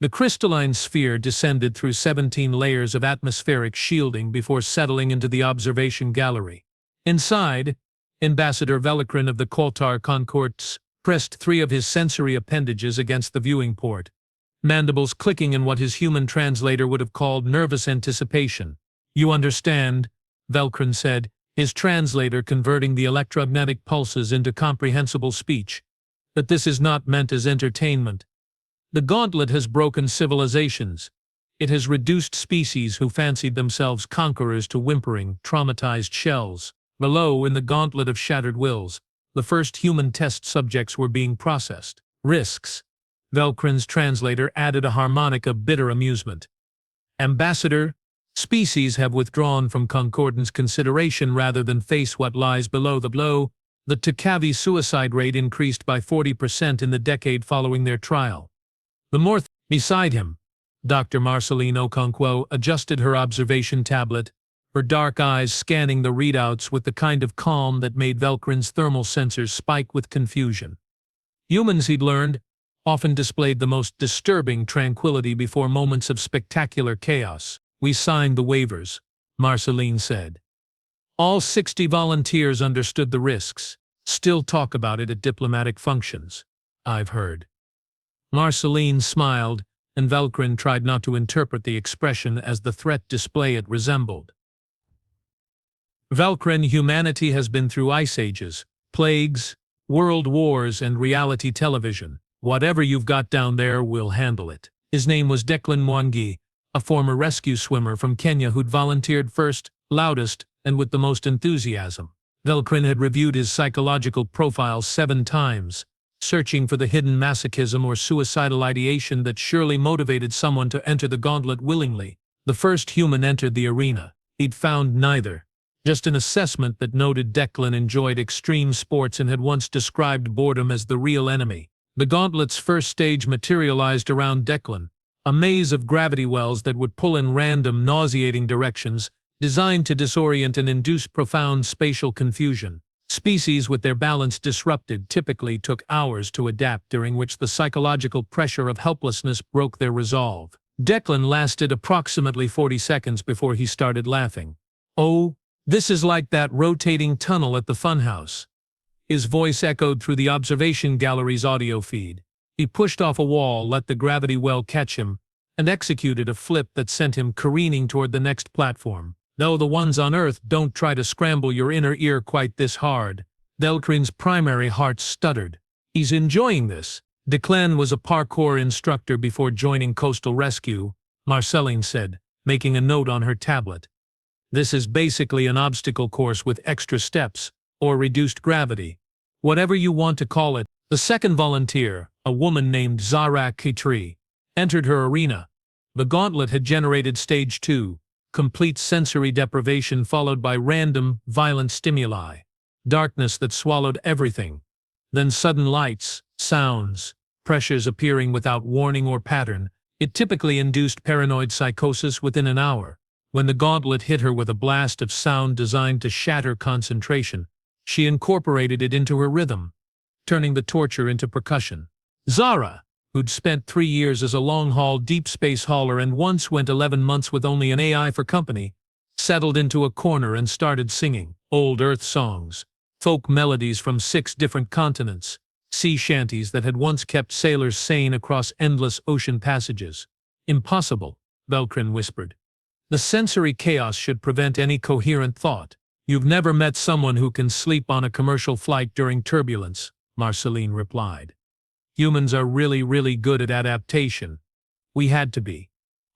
The crystalline sphere descended through 17 layers of atmospheric shielding before settling into the observation gallery. Inside, Ambassador Velikrin of the Koltar Concords pressed 3 of his sensory appendages against the viewing port, mandibles clicking in what his human translator would have called nervous anticipation. "You understand," Velikrin said, his translator converting the electromagnetic pulses into comprehensible speech, "that this is not meant as entertainment. The Gauntlet has broken civilizations. It has reduced species who fancied themselves conquerors to whimpering, traumatized shells." Below, in the Gauntlet of Shattered Wills, the first human test subjects were being processed. "Risks," Velikrin's translator added a harmonic of bitter amusement. "Ambassador, species have withdrawn from Concordance consideration rather than face what lies below the blow." The Takavi suicide rate increased by 40% in the decade following their trial. Beside him, Dr. Marceline Okonkwo adjusted her observation tablet, her dark eyes scanning the readouts with the kind of calm that made Velikrin's thermal sensors spike with confusion. Humans, he'd learned, often displayed the most disturbing tranquility before moments of spectacular chaos. "We signed the waivers," Marceline said. "All 60 volunteers understood the risks. Still talk about it at diplomatic functions, I've heard." Marceline smiled, and Velikrin tried not to interpret the expression as the threat display it resembled. "Velikrin, humanity has been through ice ages, plagues, world wars, and reality television. Whatever you've got down there, we'll handle it." His name was Declan Mwangi, a former rescue swimmer from Kenya who'd volunteered first, loudest, and with the most enthusiasm. Velikrin had reviewed his psychological profile 7 times, searching for the hidden masochism or suicidal ideation that surely motivated someone to enter the Gauntlet willingly. The first human entered the arena. He'd found neither. Just an assessment that noted Declan enjoyed extreme sports and had once described boredom as the real enemy. The Gauntlet's first stage materialized around Declan, a maze of gravity wells that would pull in random, nauseating directions, designed to disorient and induce profound spatial confusion. Species with their balance disrupted typically took hours to adapt, during which the psychological pressure of helplessness broke their resolve. Declan lasted approximately 40 seconds before he started laughing. "Oh, this is like that rotating tunnel at the funhouse." His voice echoed through the observation gallery's audio feed. He pushed off a wall, let the gravity well catch him, and executed a flip that sent him careening toward the next platform. "No, the ones on Earth don't try to scramble your inner ear quite this hard." Velikrin's primary heart stuttered. "He's enjoying this." Declan was a parkour instructor before joining Coastal Rescue, Marceline said, making a note on her tablet. "This is basically an obstacle course with extra steps, or reduced gravity. Whatever you want to call it." The second volunteer, a woman named Zara Kitri, entered her arena. The Gauntlet had generated Stage 2, complete sensory deprivation followed by random, violent stimuli. Darkness that swallowed everything. Then sudden lights, sounds, pressures appearing without warning or pattern. It typically induced paranoid psychosis within an hour. When the Gauntlet hit her with a blast of sound designed to shatter concentration, she incorporated it into her rhythm, turning the torture into percussion. Zara, who'd spent 3 years as a long-haul deep space hauler and once went 11 months with only an AI for company, settled into a corner and started singing old Earth songs, folk melodies from 6 different continents, sea shanties that had once kept sailors sane across endless ocean passages. "Impossible," Velikrin whispered. "The sensory chaos should prevent any coherent thought." "You've never met someone who can sleep on a commercial flight during turbulence," Marceline replied. "Humans are really good at adaptation. We had to be.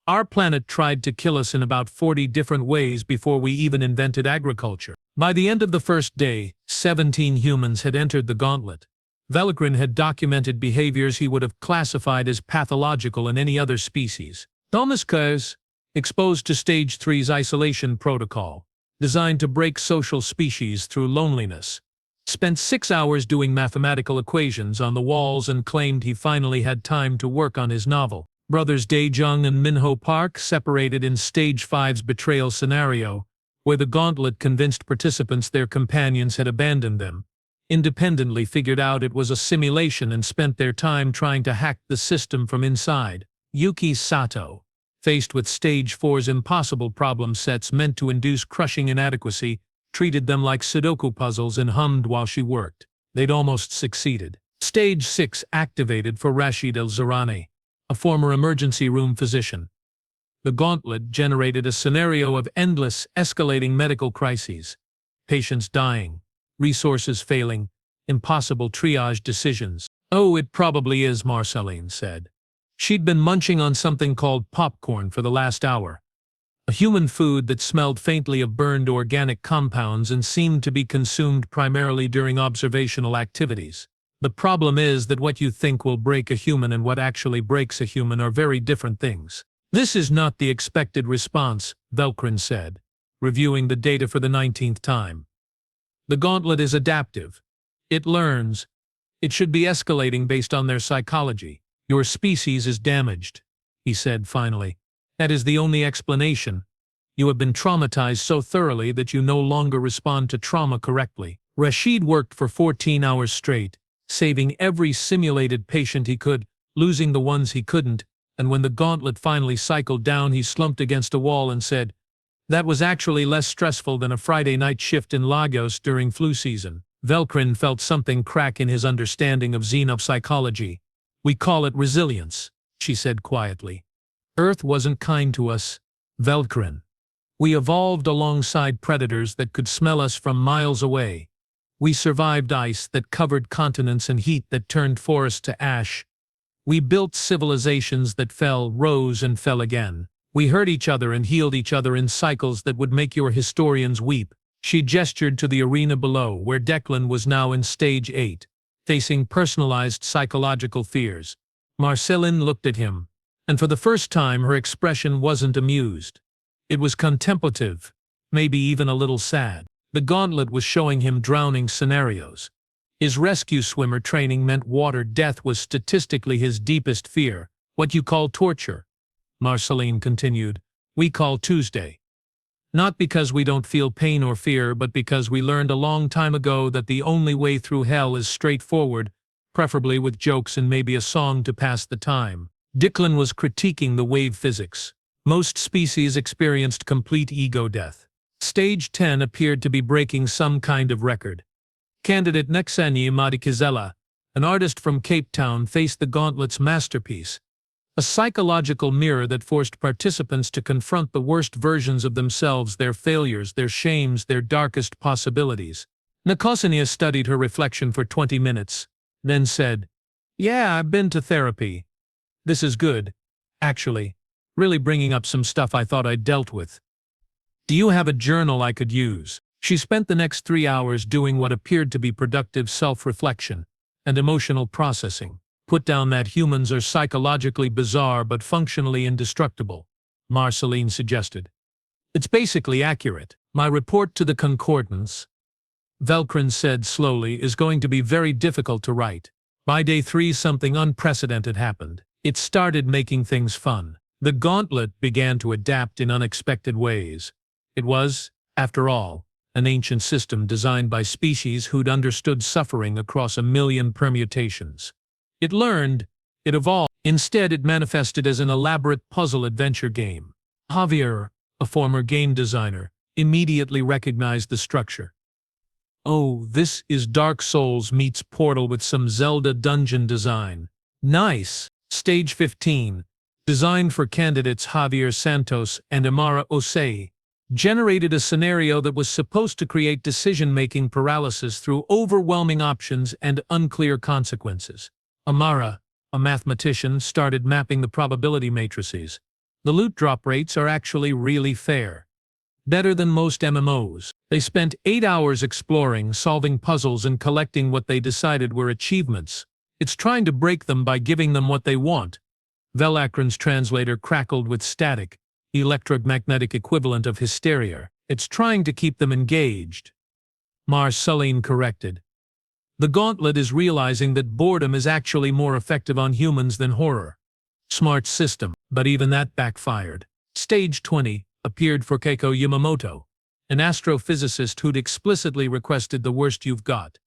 Our planet tried to kill us in about 40 different ways before we even invented agriculture." By the end of the first day, 17 humans had entered the Gauntlet. Velikrin had documented behaviors he would have classified as pathological in any other species. Thomas Kers, exposed to Stage 3's isolation protocol, designed to break social species through loneliness, spent 6 hours doing mathematical equations on the walls and claimed he finally had time to work on his novel. Brothers Daejung and Minho Park, separated in Stage 5's betrayal scenario, where the Gauntlet convinced participants their companions had abandoned them, independently figured out it was a simulation and spent their time trying to hack the system from inside. Yuki Sato, faced with Stage 4's impossible problem sets meant to induce crushing inadequacy, treated them like Sudoku puzzles and hummed while she worked. They'd almost succeeded. Stage 6 activated for Rashid El-Zarani, a former emergency room physician. The Gauntlet generated a scenario of endless, escalating medical crises. Patients dying, resources failing, impossible triage decisions. "Oh, it probably is," Marceline said. She'd been munching on something called popcorn for the last hour. A human food that smelled faintly of burned organic compounds and seemed to be consumed primarily during observational activities. The problem is that what you think will break a human and what actually breaks a human are very different things. "This is not the expected response," Velkrin said, reviewing the data for the 19th time. "The Gauntlet is adaptive. It learns. It should be escalating based on their psychology. Your species is damaged," he said finally. "That is the only explanation. You have been traumatized so thoroughly that you no longer respond to trauma correctly." Rashid worked for 14 hours straight, saving every simulated patient he could, losing the ones he couldn't, and when the Gauntlet finally cycled down, he slumped against a wall and said, "That was actually less stressful than a Friday night shift in Lagos during flu season." Velkrin felt something crack in his understanding of xenopsychology. "We call it resilience," she said quietly. "Earth wasn't kind to us, Velkrin. We evolved alongside predators that could smell us from miles away. We survived ice that covered continents and heat that turned forests to ash. We built civilizations that fell, rose, and fell again. We hurt each other and healed each other in cycles that would make your historians weep." She gestured to the arena below, where Declan was now in Stage 8. Facing personalized psychological fears. Marceline looked at him, and for the first time her expression wasn't amused. It was contemplative, maybe even a little sad. The Gauntlet was showing him drowning scenarios. His rescue swimmer training meant water death was statistically his deepest fear. "What you call torture," Marceline continued, "we call Tuesday. Not because we don't feel pain or fear, but because we learned a long time ago that the only way through hell is straightforward, preferably with jokes and maybe a song to pass the time." Declan was critiquing the wave physics. Most species experienced complete ego death. Stage 10 appeared to be breaking some kind of record. Candidate Nexeni Madikizela, an artist from Cape Town, faced the Gauntlet's masterpiece. A psychological mirror that forced participants to confront the worst versions of themselves, their failures, their shames, their darkest possibilities. Nikosania studied her reflection for 20 minutes, then said, "Yeah, I've been to therapy. This is good, actually. Really bringing up some stuff I thought I'd dealt with. Do you have a journal I could use?" She spent the next 3 hours doing what appeared to be productive self-reflection and emotional processing. "Put down that humans are psychologically bizarre but functionally indestructible," Marceline suggested. "It's basically accurate. My report to the Concordance," Velkrin said slowly, "is going to be very difficult to write. By day 3 something unprecedented happened. It started making things fun. The Gauntlet began to adapt in unexpected ways. It was, after all, an ancient system designed by species who'd understood suffering across a million permutations. It learned, it evolved. Instead, it manifested as an elaborate puzzle adventure game. Javier, a former game designer, immediately recognized the structure. "Oh, this is Dark Souls meets Portal with some Zelda dungeon design. Nice." Stage 15, designed for candidates Javier Santos and Amara Osei, generated a scenario that was supposed to create decision-making paralysis through overwhelming options and unclear consequences. Amara, a mathematician, started mapping the probability matrices. The loot drop rates are actually really fair. Better than most MMOs. They spent 8 hours exploring, solving puzzles, and collecting what they decided were achievements. It's trying to break them by giving them what they want. Velakrin's translator crackled with static, electromagnetic equivalent of hysteria. It's trying to keep them engaged. Marceline corrected. The Gauntlet is realizing that boredom is actually more effective on humans than horror. Smart system, but even that backfired. Stage 20 appeared for Keiko Yamamoto, an astrophysicist who'd explicitly requested the worst you've got.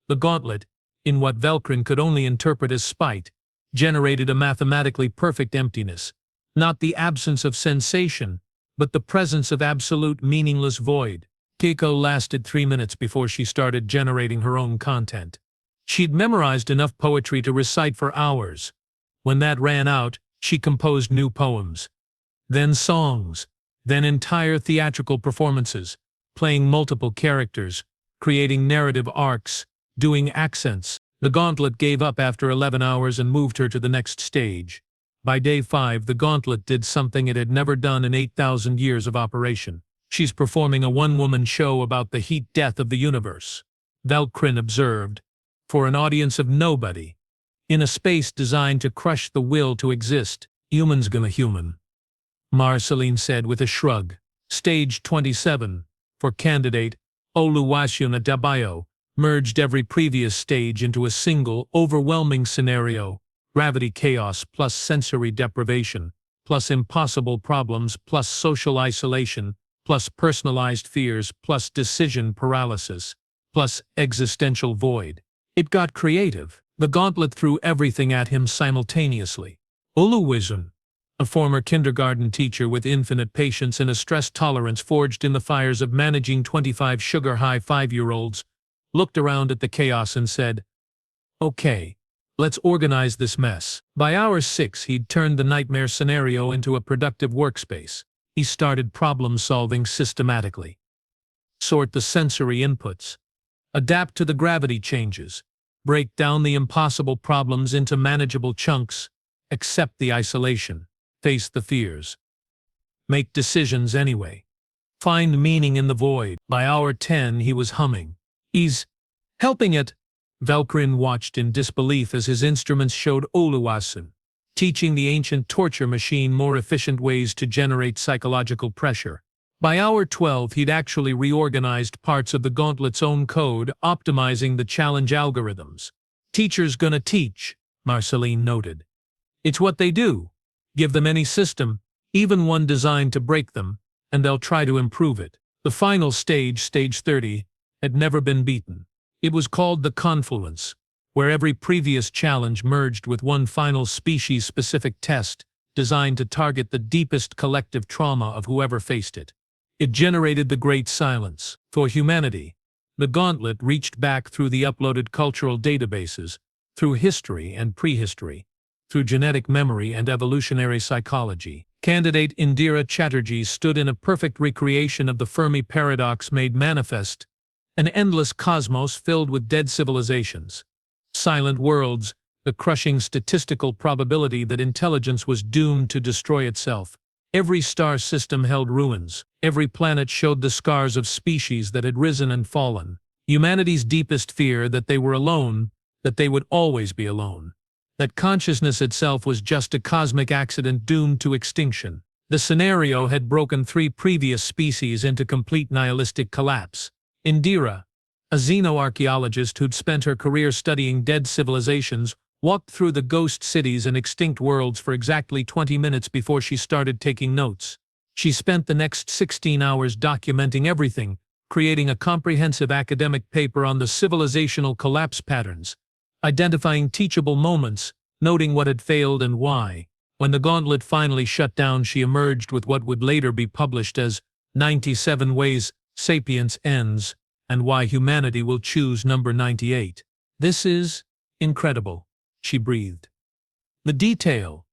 The Gauntlet, in what Velkrin could only interpret as spite, generated a mathematically perfect emptiness, not the absence of sensation, but the presence of absolute meaningless void. Keiko lasted 3 minutes before she started generating her own content. She'd memorized enough poetry to recite for hours. When that ran out, she composed new poems. Then songs. Then entire theatrical performances, playing multiple characters, creating narrative arcs, doing accents. The Gauntlet gave up after 11 hours and moved her to the next stage. By day 5, the Gauntlet did something it had never done in 8,000 years of operation. She's performing a one-woman show about the heat death of the universe, Valkyrin observed, for an audience of nobody. In a space designed to crush the will to exist, humans gonna human. Marceline said with a shrug. Stage 27, for candidate Oluwaseun Adebayo, merged every previous stage into a single, overwhelming scenario. Gravity chaos plus sensory deprivation, plus impossible problems plus social isolation, plus personalized fears plus decision paralysis, plus existential void. It got creative. The Gauntlet threw everything at him simultaneously. Oluwaseun, a former kindergarten teacher with infinite patience and a stress tolerance forged in the fires of managing 25 sugar-high 5-year-olds, looked around at the chaos and said, "Okay, let's organize this mess." By hour 6, he'd turned the nightmare scenario into a productive workspace. He started problem-solving systematically. Sort the sensory inputs. Adapt to the gravity changes. Break down the impossible problems into manageable chunks. Accept the isolation. Face the fears. Make decisions anyway. Find meaning in the void. By hour 10, he was humming. He's helping it. Valkyrin watched in disbelief as his instruments showed Oluwaseun teaching the ancient torture machine more efficient ways to generate psychological pressure. By hour 12, he'd actually reorganized parts of the Gauntlet's own code, optimizing the challenge algorithms. Teachers gonna teach, Marceline noted. It's what they do. Give them any system, even one designed to break them, and they'll try to improve it. The final stage, stage 30, had never been beaten. It was called the Confluence, where every previous challenge merged with one final species-specific test designed to target the deepest collective trauma of whoever faced it. It generated the Great Silence. For humanity, the Gauntlet reached back through the uploaded cultural databases, through history and prehistory, through genetic memory and evolutionary psychology. Candidate Indira Chatterjee stood in a perfect recreation of the Fermi paradox made manifest, an endless cosmos filled with dead civilizations. Silent worlds, the crushing statistical probability that intelligence was doomed to destroy itself. Every star system held ruins. Every planet showed the scars of species that had risen and fallen. Humanity's deepest fear that they were alone, that they would always be alone. That consciousness itself was just a cosmic accident doomed to extinction. The scenario had broken 3 previous species into complete nihilistic collapse. Indira, a xenoarchaeologist who'd spent her career studying dead civilizations, walked through the ghost cities and extinct worlds for exactly 20 minutes before she started taking notes. She spent the next 16 hours documenting everything, creating a comprehensive academic paper on the civilizational collapse patterns, identifying teachable moments, noting what had failed and why. When the Gauntlet finally shut down, she emerged with what would later be published as 97 Ways Sapience Ends, and Why Humanity Will Choose Number 98. This is incredible, she breathed. The detail,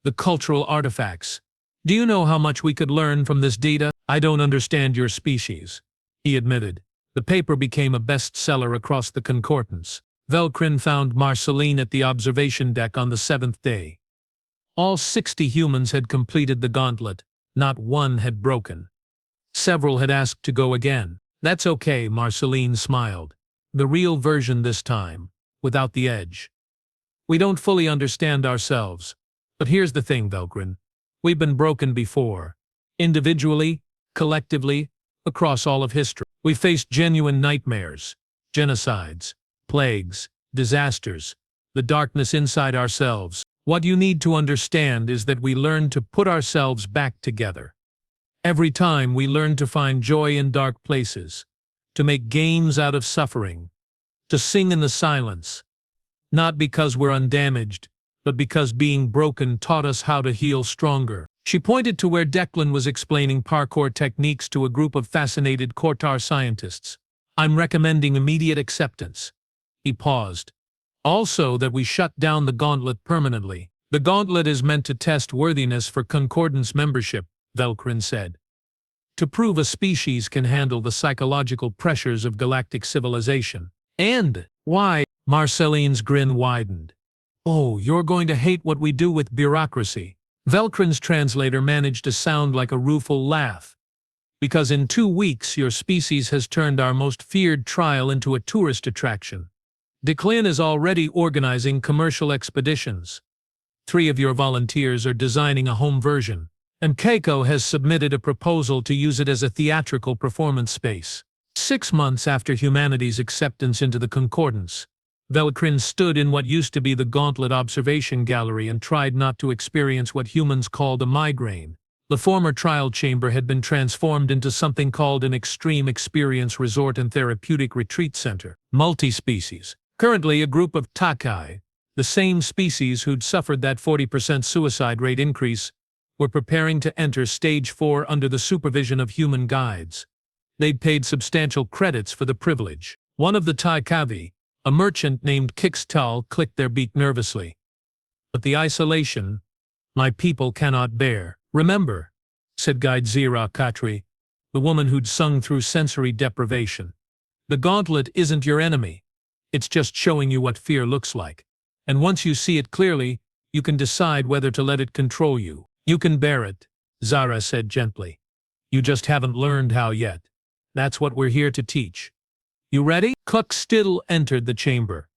the cultural artifacts. Do you know how much we could learn from this data? I don't understand your species, he admitted. The paper became a bestseller across the concordance. Valkyrin found Marceline at the observation deck on the 7th day. All 60 humans had completed the Gauntlet. Not one had broken. Several had asked to go again. That's okay, Marceline smiled. The real version this time, without the edge. We don't fully understand ourselves. But here's the thing, Valkyrin. We've been broken before. Individually, collectively, across all of history. We faced genuine nightmares, genocides, plagues, disasters, the darkness inside ourselves. What you need to understand is that we learn to put ourselves back together. Every time we learn to find joy in dark places, to make games out of suffering, to sing in the silence, not because we're undamaged, but because being broken taught us how to heal stronger. She pointed to where Declan was explaining parkour techniques to a group of fascinated Kortar scientists. I'm recommending immediate acceptance. He paused. Also that we shut down the Gauntlet permanently. The Gauntlet is meant to test worthiness for Concordance membership, Velcrin said. To prove a species can handle the psychological pressures of galactic civilization. And why? Marceline's grin widened. Oh, you're going to hate what we do with bureaucracy. Velcrin's translator managed to sound like a rueful laugh. Because in 2 weeks your species has turned our most feared trial into a tourist attraction. Declan is already organizing commercial expeditions. 3 of your volunteers are designing a home version, and Keiko has submitted a proposal to use it as a theatrical performance space. 6 months after humanity's acceptance into the Concordance, Velcrin stood in what used to be the Gauntlet Observation Gallery and tried not to experience what humans called a migraine. The former trial chamber had been transformed into something called an Extreme Experience Resort and Therapeutic Retreat Center. Multi-species. Currently a group of Takai, the same species who'd suffered that 40% suicide rate increase, were preparing to enter Stage 4 under the supervision of human guides. They'd paid substantial credits for the privilege. One of the Taikavi, a merchant named Kixtal, clicked their beak nervously. But the isolation, my people cannot bear. Remember, said Guide Zira Katri, the woman who'd sung through sensory deprivation. The Gauntlet isn't your enemy. It's just showing you what fear looks like. And once you see it clearly, you can decide whether to let it control you. You can bear it, Zara said gently. You just haven't learned how yet. That's what we're here to teach. You ready? Cluck still entered the chamber.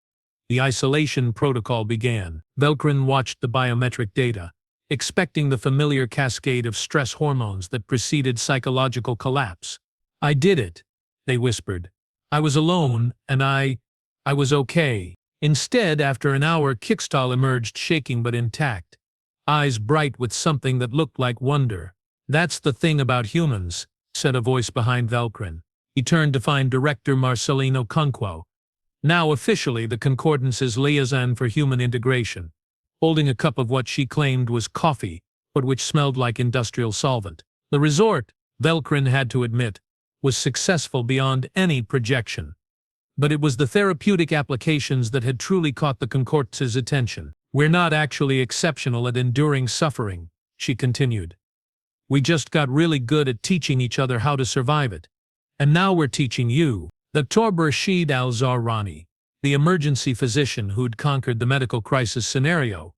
The isolation protocol began. Velcrin watched the biometric data, expecting the familiar cascade of stress hormones that preceded psychological collapse. I did it, they whispered. I was alone, and I was okay. Instead, after an hour, Kixtal emerged shaking but intact, eyes bright with something that looked like wonder. That's the thing about humans, said a voice behind Velcrin. He turned to find Director Marcelino Conquo, now officially the Concordance's liaison for human integration, holding a cup of what she claimed was coffee, but which smelled like industrial solvent. The resort, Velcrin had to admit, was successful beyond any projection. But it was the therapeutic applications that had truly caught the Concordance's attention. We're not actually exceptional at enduring suffering, she continued. We just got really good at teaching each other how to survive it. And now we're teaching you. Dr. Rashid Al-Zahrani, the emergency physician who'd conquered the medical crisis scenario,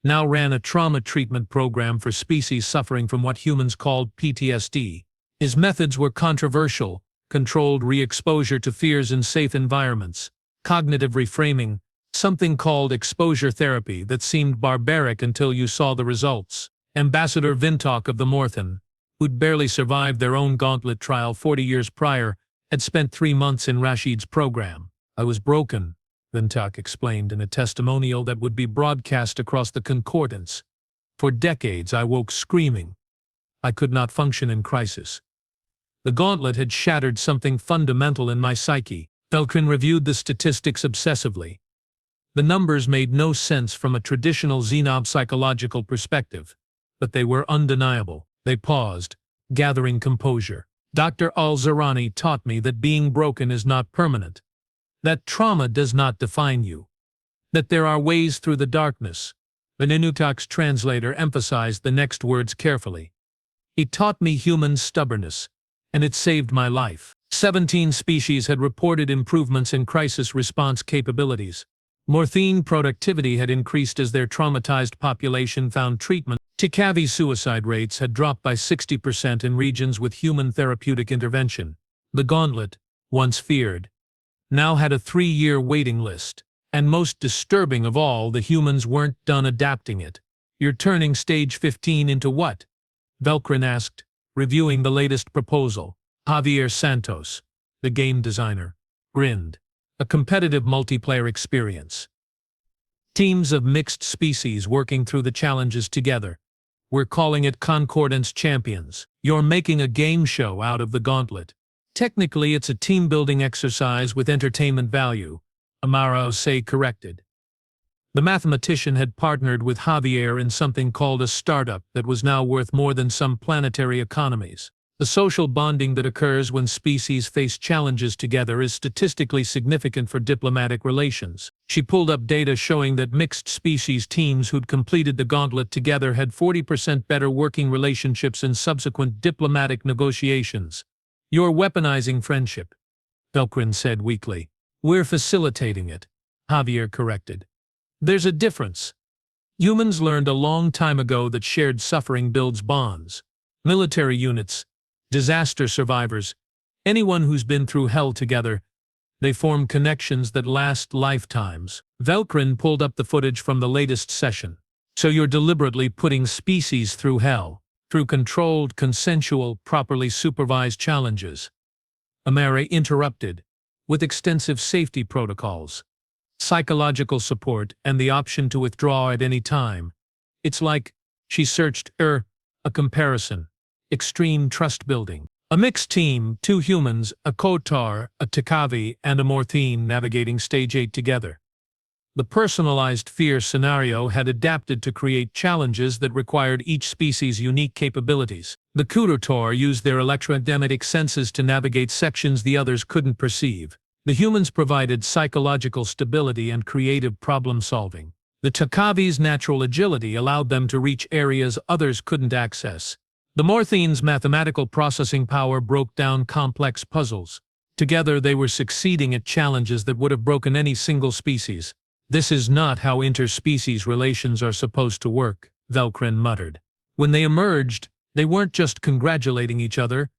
now ran a trauma treatment program for species suffering from what humans called PTSD. His methods were controversial: controlled re-exposure to fears in safe environments, cognitive reframing, something called exposure therapy that seemed barbaric until you saw the results. Ambassador Vintok of the Morthan, who'd barely survived their own Gauntlet trial 40 years prior, had spent 3 months in Rashid's program. I was broken, Vintok explained in a testimonial that would be broadcast across the Concordance. For decades I woke screaming. I could not function in crisis. The Gauntlet had shattered something fundamental in my psyche. Velcrin reviewed the statistics obsessively. The numbers made no sense from a traditional Xenob psychological perspective, but they were undeniable. They paused, gathering composure. Dr. Al-Zahrani taught me that being broken is not permanent, that trauma does not define you, that there are ways through the darkness. Veninutok's translator emphasized the next words carefully. He taught me human stubbornness, and it saved my life. 17 species had reported improvements in crisis response capabilities. Morthine productivity had increased as their traumatized population found treatment. Tikavi suicide rates had dropped by 60% in regions with human therapeutic intervention. The Gauntlet, once feared, now had a 3-year waiting list. And most disturbing of all, the humans weren't done adapting it. You're turning Stage 15 into what? Velcrin asked, reviewing the latest proposal. Javier Santos, the game designer, grinned. A competitive multiplayer experience. Teams of mixed species working through the challenges together. We're calling it Concordance Champions. You're making a game show out of the Gauntlet. Technically, it's a team-building exercise with entertainment value, Amaro Say corrected. The mathematician had partnered with Javier in something called a startup that was now worth more than some planetary economies. The social bonding that occurs when species face challenges together is statistically significant for diplomatic relations. She pulled up data showing that mixed species teams who'd completed the gauntlet together had 40% better working relationships in subsequent diplomatic negotiations. "You're weaponizing friendship," Velkrin said weakly. "We're facilitating it," Javier corrected. "There's a difference. Humans learned a long time ago that shared suffering builds bonds. Military units, disaster survivors, anyone who's been through hell together, they form connections that last lifetimes." Velkrin pulled up the footage from the latest session. "So you're deliberately putting species through hell, through controlled, consensual, properly supervised challenges," Amare interrupted, "with extensive safety protocols, psychological support, and the option to withdraw at any time. It's like," she searched, a comparison. "Extreme trust building. A mixed team, 2 humans, a Kotar, a Takavi, and a Morthine navigating Stage 8 together. The personalized fear scenario had adapted to create challenges that required each species' unique capabilities. The Kudotor used their electromagnetic senses to navigate sections the others couldn't perceive. The humans provided psychological stability and creative problem-solving. The Takavi's natural agility allowed them to reach areas others couldn't access. The Morthine's mathematical processing power broke down complex puzzles. Together they were succeeding at challenges that would have broken any single species. "This is not how interspecies relations are supposed to work," Velkrin muttered. When they emerged, they weren't just congratulating each other.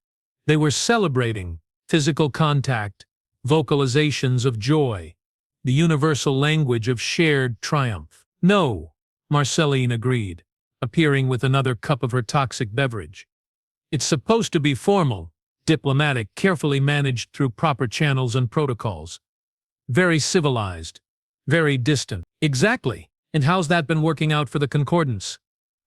They were celebrating physical contact, vocalizations of joy, the universal language of shared triumph. "No," Marceline agreed, appearing with another cup of her toxic beverage. "It's supposed to be formal, diplomatic, carefully managed through proper channels and protocols. Very civilized, very distant." "Exactly. And how's that been working out for the Concordance?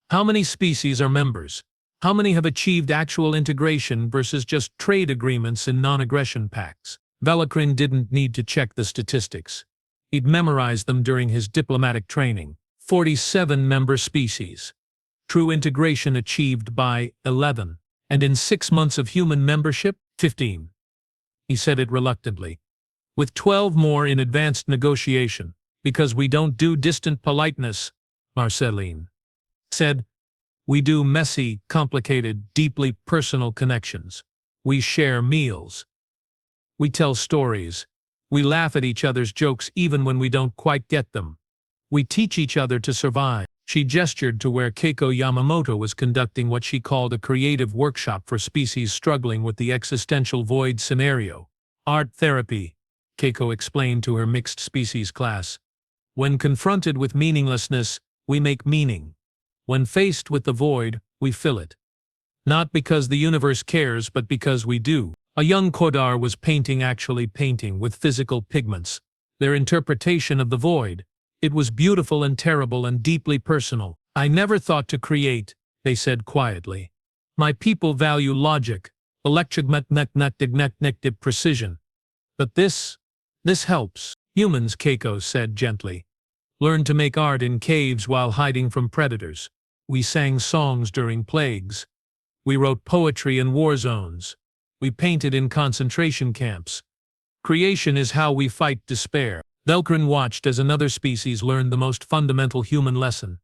How many species are members? How many have achieved actual integration versus just trade agreements and non-aggression pacts?" Velkrin didn't need to check the statistics. He'd memorized them during his diplomatic training. 47 member species. True integration achieved by 11. And in 6 months of human membership, 15. He said it reluctantly. "With 12 more in advanced negotiation, because we don't do distant politeness," Marceline said. "We do messy, complicated, deeply personal connections. We share meals. We tell stories. We laugh at each other's jokes even when we don't quite get them. We teach each other to survive." She gestured to where Keiko Yamamoto was conducting what she called a creative workshop for species struggling with the existential void scenario. "Art therapy," Keiko explained to her mixed species class. "When confronted with meaninglessness, we make meaning. When faced with the void, we fill it. Not because the universe cares, but because we do." A young Kodar was actually painting with physical pigments. Their interpretation of the void. It was beautiful and terrible and deeply personal. "I never thought to create," they said quietly. "My people value logic, electromagnetic precision. But this helps." "Humans," Keiko said gently, "learn to make art in caves while hiding from predators. We sang songs during plagues. We wrote poetry in war zones. We painted in concentration camps. Creation is how we fight despair." Velkrin watched as another species learned the most fundamental human lesson,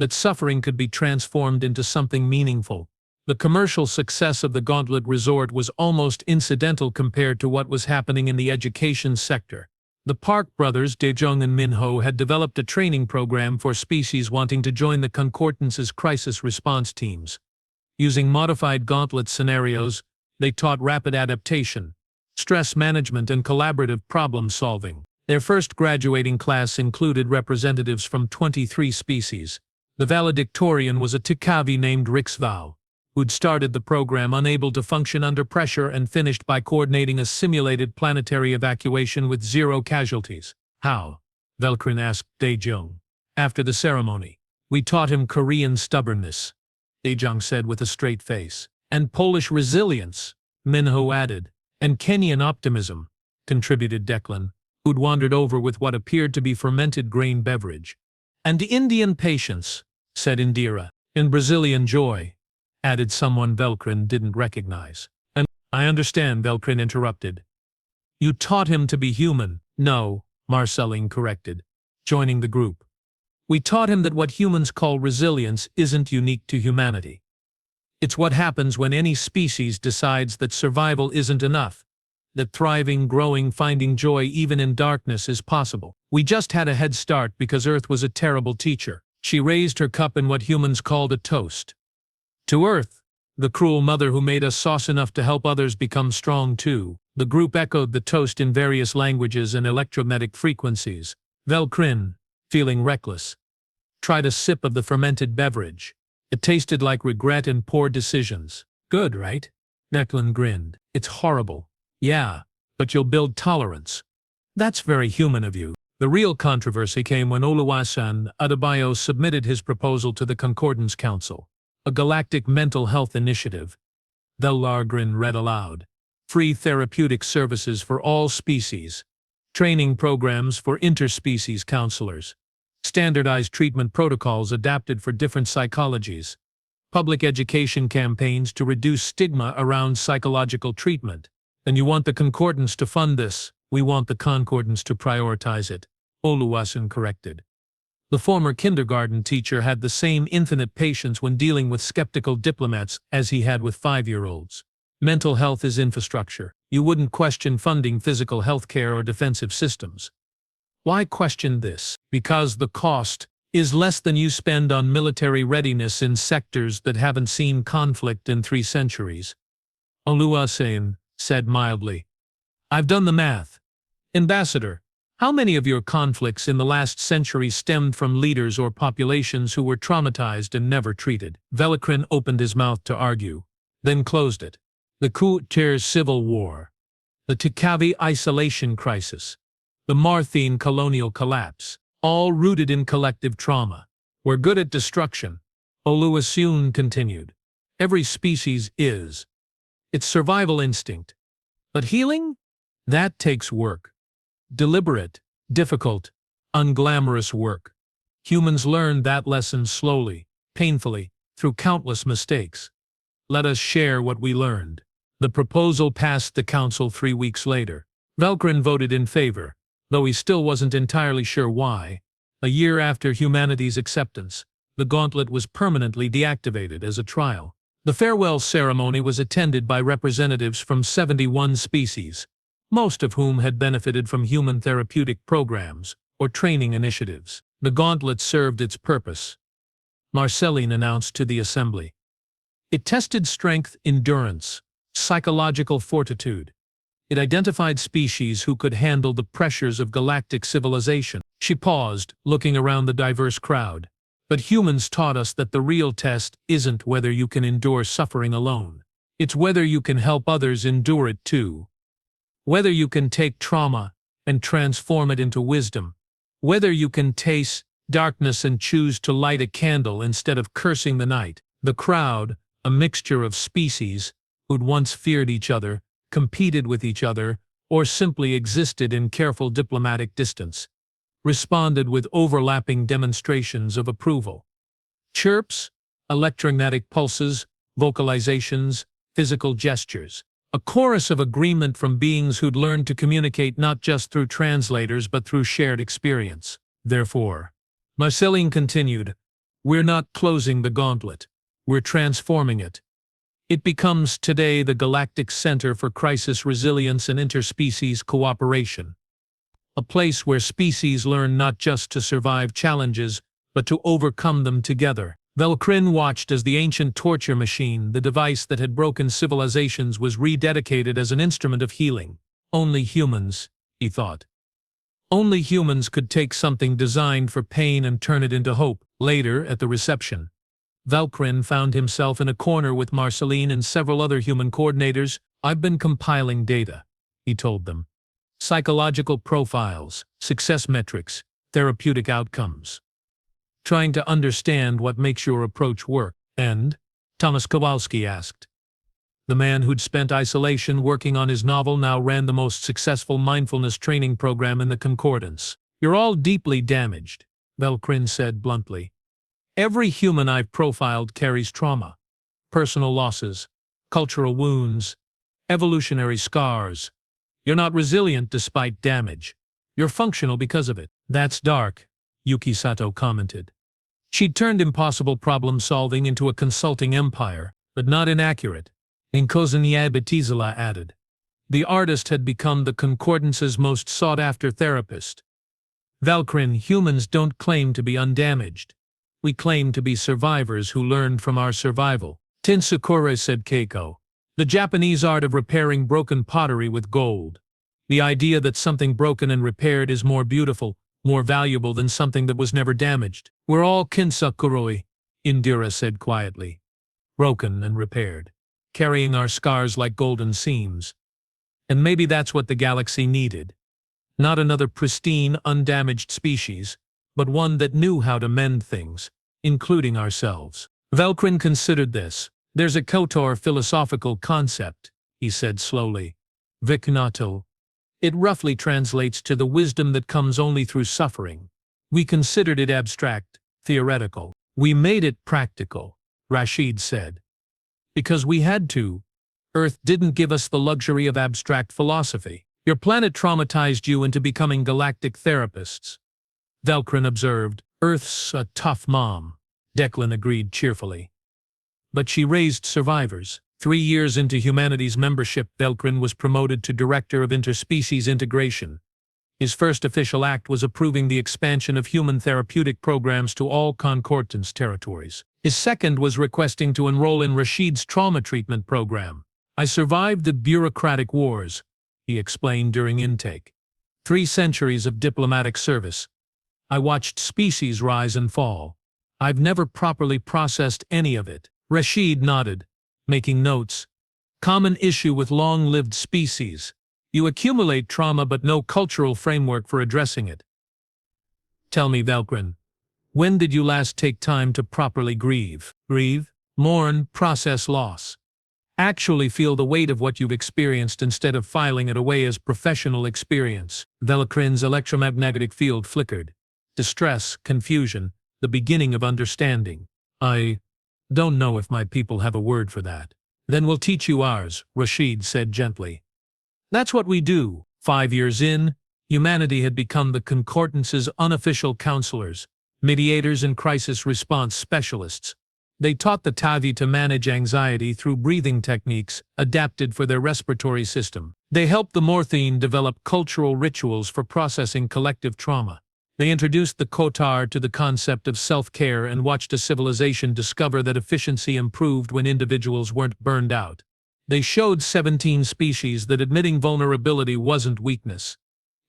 that suffering could be transformed into something meaningful. The commercial success of the Gauntlet Resort was almost incidental compared to what was happening in the education sector. The Park brothers, Daejong and Minho, had developed a training program for species wanting to join the Concordance's crisis response teams. Using modified Gauntlet scenarios, they taught rapid adaptation, stress management, and collaborative problem-solving. Their first graduating class included representatives from 23 species. The valedictorian was a Takavi named Rixvow, who'd started the program unable to function under pressure and finished by coordinating a simulated planetary evacuation with 0 casualties. "How?" Velkrin asked Daejong. After the ceremony. "We taught him Korean stubbornness," Daejong said with a straight face. "And Polish resilience," Minho added. "And Kenyan optimism," contributed Declan, who'd wandered over with what appeared to be fermented grain beverage. And Indian patience, said Indira. In Brazilian joy, added someone Velkrin didn't recognize. And I understand, Velkrin interrupted. You taught him to be human. No, Marceline corrected, joining the group. We taught him that what humans call resilience isn't unique to humanity. It's what happens when any species decides that survival isn't enough, that thriving, growing, finding joy even in darkness is possible. We just had a head start because Earth was a terrible teacher. She raised her cup in what humans called a toast. To Earth, the cruel mother who made us sauce enough to help others become strong too. The group echoed the toast in various languages and electromagnetic frequencies. Velkrin, feeling reckless, tried a sip of the fermented beverage. It tasted like regret and poor decisions. Good, right? Declan grinned. It's horrible. Yeah, but you'll build tolerance. That's very human of you. The real controversy came when Oluwaseun Adebayo submitted his proposal to the Concordance Council, a galactic mental health initiative. Velkrin read aloud. Free therapeutic services for all species, training programs for interspecies counselors, standardized treatment protocols adapted for different psychologies, public education campaigns to reduce stigma around psychological treatment. And you want the Concordance to fund this? We want the Concordance to prioritize it, Oluwaseun corrected. The former kindergarten teacher had the same infinite patience when dealing with skeptical diplomats as he had with 5-year-olds. Mental health is infrastructure. You wouldn't question funding physical health care or defensive systems. Why question this? Because the cost is less than you spend on military readiness in sectors that haven't seen conflict in 3 centuries. Oluwaseun said mildly. I've done the math. Ambassador, how many of your conflicts in the last century stemmed from leaders or populations who were traumatized and never treated? Velkrin opened his mouth to argue, then closed it. The Ku'tir Civil War, the Tikavi isolation crisis, the Marthine colonial collapse, all rooted in collective trauma. We're good at destruction, Oluwaseun continued. Every species is. It's survival instinct. But healing? That takes work. Deliberate, difficult, unglamorous work. Humans learn that lesson slowly, painfully, through countless mistakes. Let us share what we learned. The proposal passed the council 3 weeks later. Velkrin voted in favor, though he still wasn't entirely sure why. A year after humanity's acceptance, the Gauntlet was permanently deactivated as a trial. The farewell ceremony was attended by representatives from 71 species, most of whom had benefited from human therapeutic programs or training initiatives. The Gauntlet served its purpose, Marceline announced to the assembly. It tested strength, endurance, psychological fortitude. It identified species who could handle the pressures of galactic civilization. She paused, looking around the diverse crowd. But humans taught us that the real test isn't whether you can endure suffering alone. It's whether you can help others endure it too. Whether you can take trauma and transform it into wisdom. Whether you can taste darkness and choose to light a candle instead of cursing the night. The crowd, a mixture of species, who'd once feared each other, competed with each other, or simply existed in careful diplomatic distance, responded with overlapping demonstrations of approval. Chirps, electromagnetic pulses, vocalizations, physical gestures. A chorus of agreement from beings who'd learned to communicate not just through translators but through shared experience. Therefore, Marceline continued, we're not closing the Gauntlet. We're transforming it. It becomes today the Galactic Center for Crisis Resilience and Interspecies Cooperation. A place where species learn not just to survive challenges, but to overcome them together. Velkrin watched as the ancient torture machine, the device that had broken civilizations, was rededicated as an instrument of healing. Only humans, he thought. Only humans could take something designed for pain and turn it into hope. Later, at the reception, Velkrin found himself in a corner with Marceline and several other human coordinators. I've been compiling data, he told them. Psychological profiles, success metrics, therapeutic outcomes. Trying to understand what makes your approach work. And? Thomas Kowalski asked. The man who'd spent isolation working on his novel now ran the most successful mindfulness training program in the Concordance. You're all deeply damaged, Velkrin said bluntly. Every human I've profiled carries trauma. Personal losses, cultural wounds, evolutionary scars. You're not resilient despite damage. You're functional because of it. That's dark, Yuki Sato commented. She'd turned impossible problem-solving into a consulting empire, but not inaccurate. Nkozanya Batizala added. The artist had become the Concordance's most sought-after therapist. Velkrin, humans don't claim to be undamaged. We claim to be survivors who learned from our survival. Tinsukure, said Keiko. The Japanese art of repairing broken pottery with gold. The idea that something broken and repaired is more beautiful, more valuable than something that was never damaged. We're all kinsakuroi, Indira said quietly. Broken and repaired. Carrying our scars like golden seams. And maybe that's what the galaxy needed. Not another pristine, undamaged species, but one that knew how to mend things, including ourselves. Velkrin considered this. There's a Kotor philosophical concept, he said slowly. Viknato. It roughly translates to the wisdom that comes only through suffering. We considered it abstract, theoretical. We made it practical, Rashid said. Because we had to. Earth didn't give us the luxury of abstract philosophy. Your planet traumatized you into becoming galactic therapists. Velkrin observed. Earth's a tough mom, Declan agreed cheerfully. But she raised survivors. 3 years into humanity's membership, Velkrin was promoted to Director of Interspecies Integration. His first official act was approving the expansion of human therapeutic programs to all Concordance territories. His second was requesting to enroll in Rashid's trauma treatment program. I survived the bureaucratic wars, he explained during intake. 3 centuries of diplomatic service. I watched species rise and fall. I've never properly processed any of it. Rashid nodded, making notes. Common issue with long-lived species. You accumulate trauma but no cultural framework for addressing it. Tell me, Velkrin, when did you last take time to properly grieve? Grieve, mourn, process loss. Actually feel the weight of what you've experienced instead of filing it away as professional experience. Velkrin's electromagnetic field flickered. Distress, confusion, the beginning of understanding. I don't know if my people have a word for that. Then we'll teach you ours, Rashid said gently. That's what we do. 5 years in, humanity had become the Concordance's unofficial counselors, mediators and crisis response specialists. They taught the Tavi to manage anxiety through breathing techniques adapted for their respiratory system. They helped the Morthine develop cultural rituals for processing collective trauma. They introduced the Kotar to the concept of self-care and watched a civilization discover that efficiency improved when individuals weren't burned out. They showed 17 species that admitting vulnerability wasn't weakness.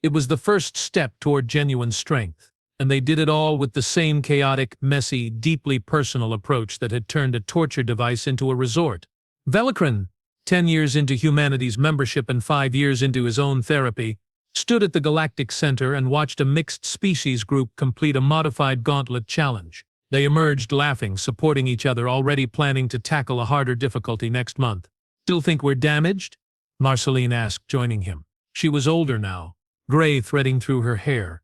It was the first step toward genuine strength, and they did it all with the same chaotic, messy, deeply personal approach that had turned a torture device into a resort. Velkrin, 10 years into humanity's membership and 5 years into his own therapy, stood at the Galactic Center and watched a mixed species group complete a modified gauntlet challenge. They emerged laughing, supporting each other, already planning to tackle a harder difficulty next month. Still think we're damaged? Marceline asked, joining him. She was older now, gray threading through her hair,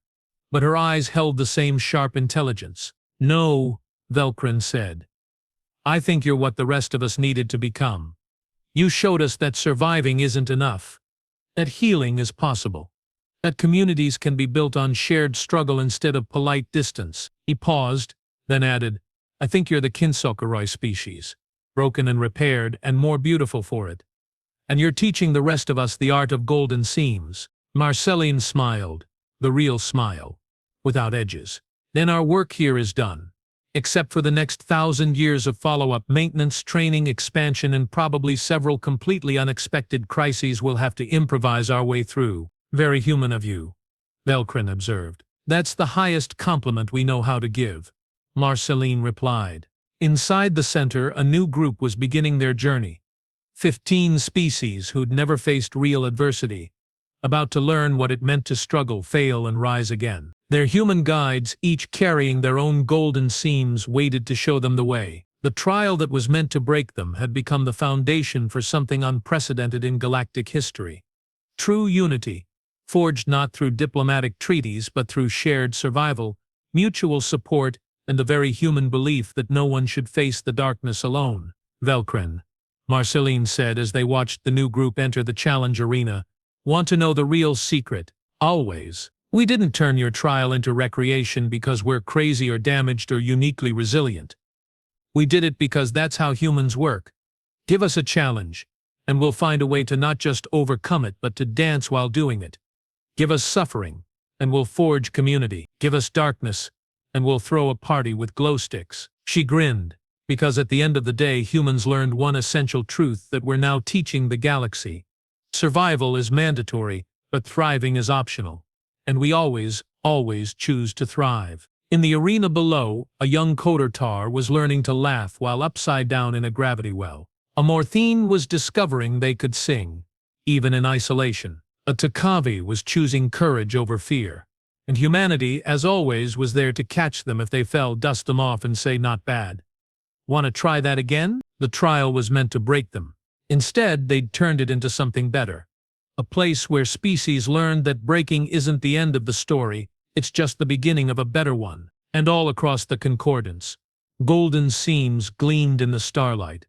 but her eyes held the same sharp intelligence. No, Velkrin said. I think you're what the rest of us needed to become. You showed us that surviving isn't enough, that healing is possible. That communities can be built on shared struggle instead of polite distance. He paused, then added, I think you're the Kinsokuroi species, broken and repaired and more beautiful for it. And you're teaching the rest of us the art of golden seams. Marceline smiled, the real smile, without edges. Then our work here is done. Except for the next 1,000 years of follow-up maintenance, training, expansion, and probably several completely unexpected crises we'll have to improvise our way through. Very human of you, Velkrin observed. That's the highest compliment we know how to give, Marceline replied. Inside the center, a new group was beginning their journey. 15 species who'd never faced real adversity, about to learn what it meant to struggle, fail, and rise again. Their human guides, each carrying their own golden seams, waited to show them the way. The trial that was meant to break them had become the foundation for something unprecedented in galactic history. True unity, forged not through diplomatic treaties but through shared survival, mutual support, and the very human belief that no one should face the darkness alone. Velkrin, Marceline said as they watched the new group enter the challenge arena. Want to know the real secret? Always. We didn't turn your trial into recreation because we're crazy or damaged or uniquely resilient. We did it because that's how humans work. Give us a challenge, and we'll find a way to not just overcome it but to dance while doing it. Give us suffering, and we'll forge community. Give us darkness, and we'll throw a party with glow sticks. She grinned, because at the end of the day humans learned one essential truth that we're now teaching the galaxy. Survival is mandatory, but thriving is optional. And we always choose to thrive. In the arena below, a young coder tar was learning to laugh while upside down in a gravity well. A Morthine was discovering they could sing, even in isolation. A Takavi was choosing courage over fear. And humanity, as always, was there to catch them if they fell, dust them off and say not bad. Want to try that again? The trial was meant to break them. Instead, they'd turned it into something better. A place where species learned that breaking isn't the end of the story, it's just the beginning of a better one. And all across the concordance, golden seams gleamed in the starlight.